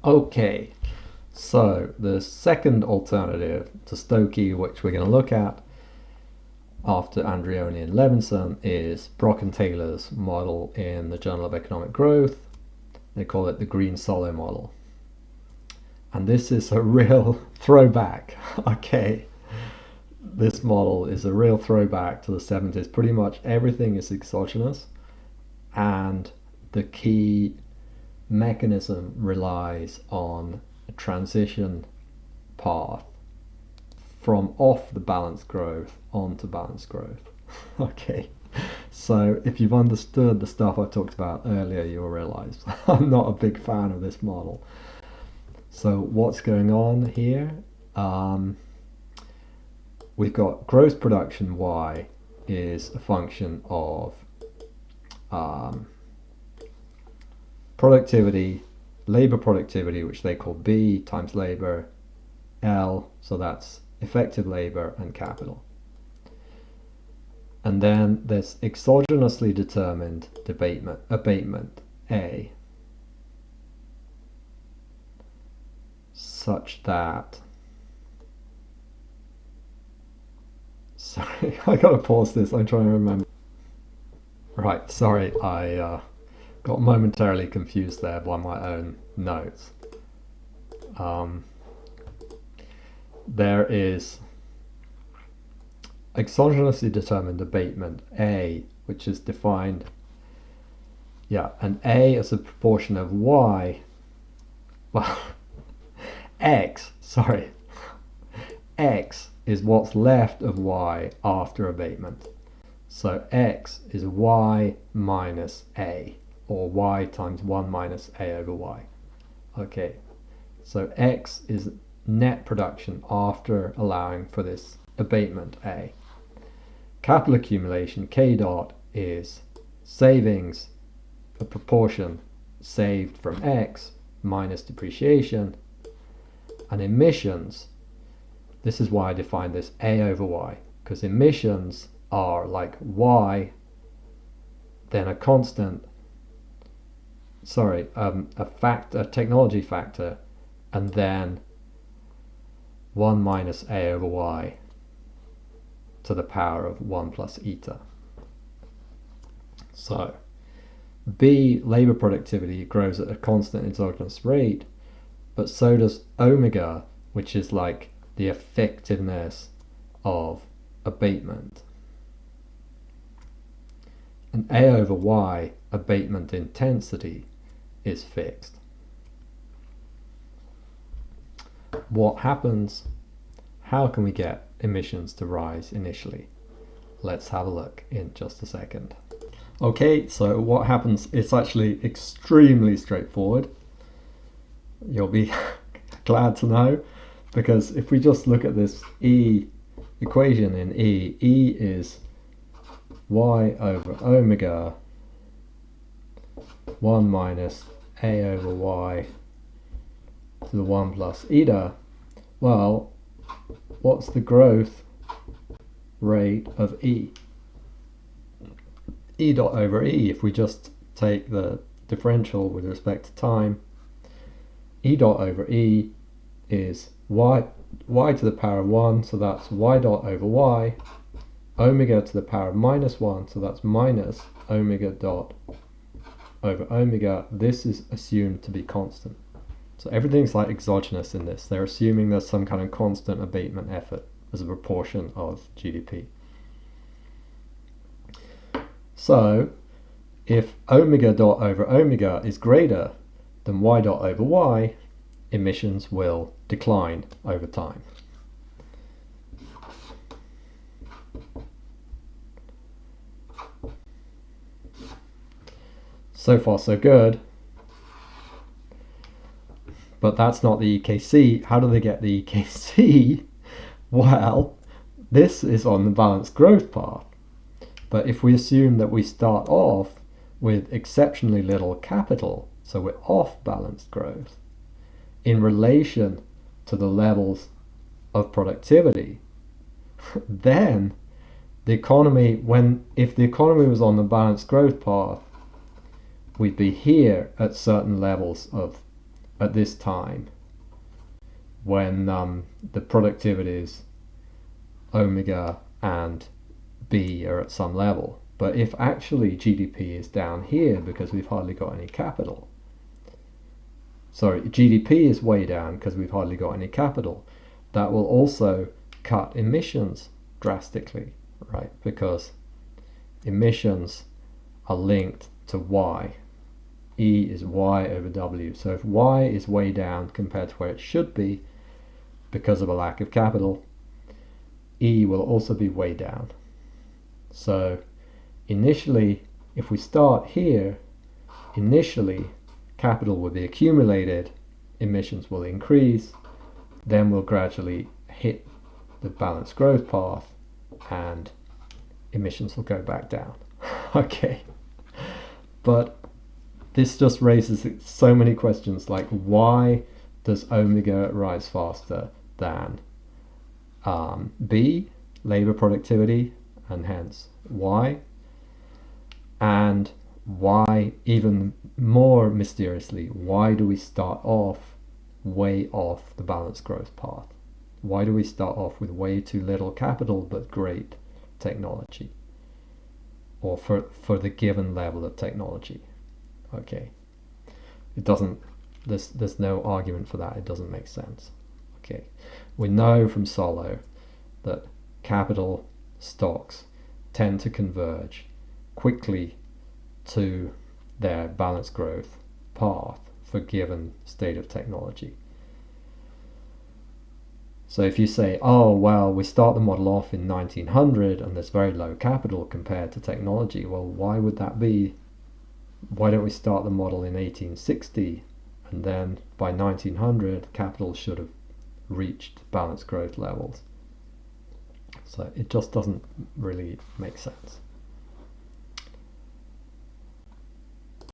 Okay, so the second alternative to Stokey, which we're going to look at after Andreoni and Levinson, is Brock and Taylor's model in the Journal of Economic Growth. They call it the Green Solo model. And this is a real throwback. Okay, this model is a real throwback to the 70s. Pretty much everything is exogenous, and the key mechanism relies on a transition path from off the balanced growth onto balanced growth. Okay, so if you've understood the stuff I talked about earlier, you'll realize I'm not a big fan of this model. So what's going on here? We've got gross production Y is a function of productivity, labor productivity, which they call B, times labor, L, so that's effective labor and capital. And then there's exogenously determined abatement A, such that, sorry, I gotta pause this, I'm trying to remember. Right, sorry, I got momentarily confused there by my own notes. There is exogenously determined abatement A, which is defined, and A as a proportion of Y, well, X is what's left of Y after abatement. So X is Y minus A, or Y times 1 minus A over Y. Okay, so X is net production after allowing for this abatement A. Capital accumulation, K dot, is savings, a proportion saved from X minus depreciation, and emissions, this is why I define this A over Y, because emissions are like Y, then a constant, a technology factor, and then 1 minus A over Y to the power of 1 plus eta. So B, labor productivity, grows at a constant exogenous rate, but so does omega, which is like the effectiveness of abatement. And A over Y, abatement intensity, is fixed. What happens? How can we get emissions to rise initially? Let's have a look in just a second. Okay, so what happens? It's actually extremely straightforward. You'll be glad to know, because if we just look at this E equation in E is Y over omega 1 minus A over Y to the 1 plus eta. Well, what's the growth rate of E? E dot over E, if we just take the differential with respect to time, E dot over E is y to the power of 1, so that's Y dot over Y, omega to the power of minus 1, so that's minus omega dot over omega. This is assumed to be constant. So everything's like exogenous in this. They're assuming there's some kind of constant abatement effort as a proportion of GDP. So if omega dot over omega is greater than Y dot over Y, emissions will decline over time. So far so good, but that's not the EKC. How do they get the EKC? Well, this is on the balanced growth path, but if we assume that we start off with exceptionally little capital, so we're off balanced growth, in relation to the levels of productivity, then the economy, if the economy was on the balanced growth path, we'd be here at certain levels of at this time when the productivities omega and B are at some level. But if actually GDP is down here because we've hardly got any capital, sorry, GDP is way down because we've hardly got any capital, that will also cut emissions drastically, right? Because emissions are linked to Y. E is Y over W. So if Y is way down compared to where it should be because of a lack of capital, E will also be way down. So initially, if we start here, initially capital will be accumulated, emissions will increase, then we'll gradually hit the balanced growth path and emissions will go back down. Okay, but this just raises so many questions, like why does omega rise faster than B, labor productivity, and hence Y, and why, even more mysteriously, why do we start off way off the balanced growth path? Why do we start off with way too little capital but great technology, or for the given level of technology? Okay, it doesn't, there's no argument for that. It doesn't make sense. Okay, we know from Solow that capital stocks tend to converge quickly to their balanced growth path for given state of technology. So if you say, oh well, we start the model off in 1900 and there's very low capital compared to technology, well, why would that be? Why don't we start the model in 1860 and then by 1900 capital should have reached balanced growth levels? So it just doesn't really make sense.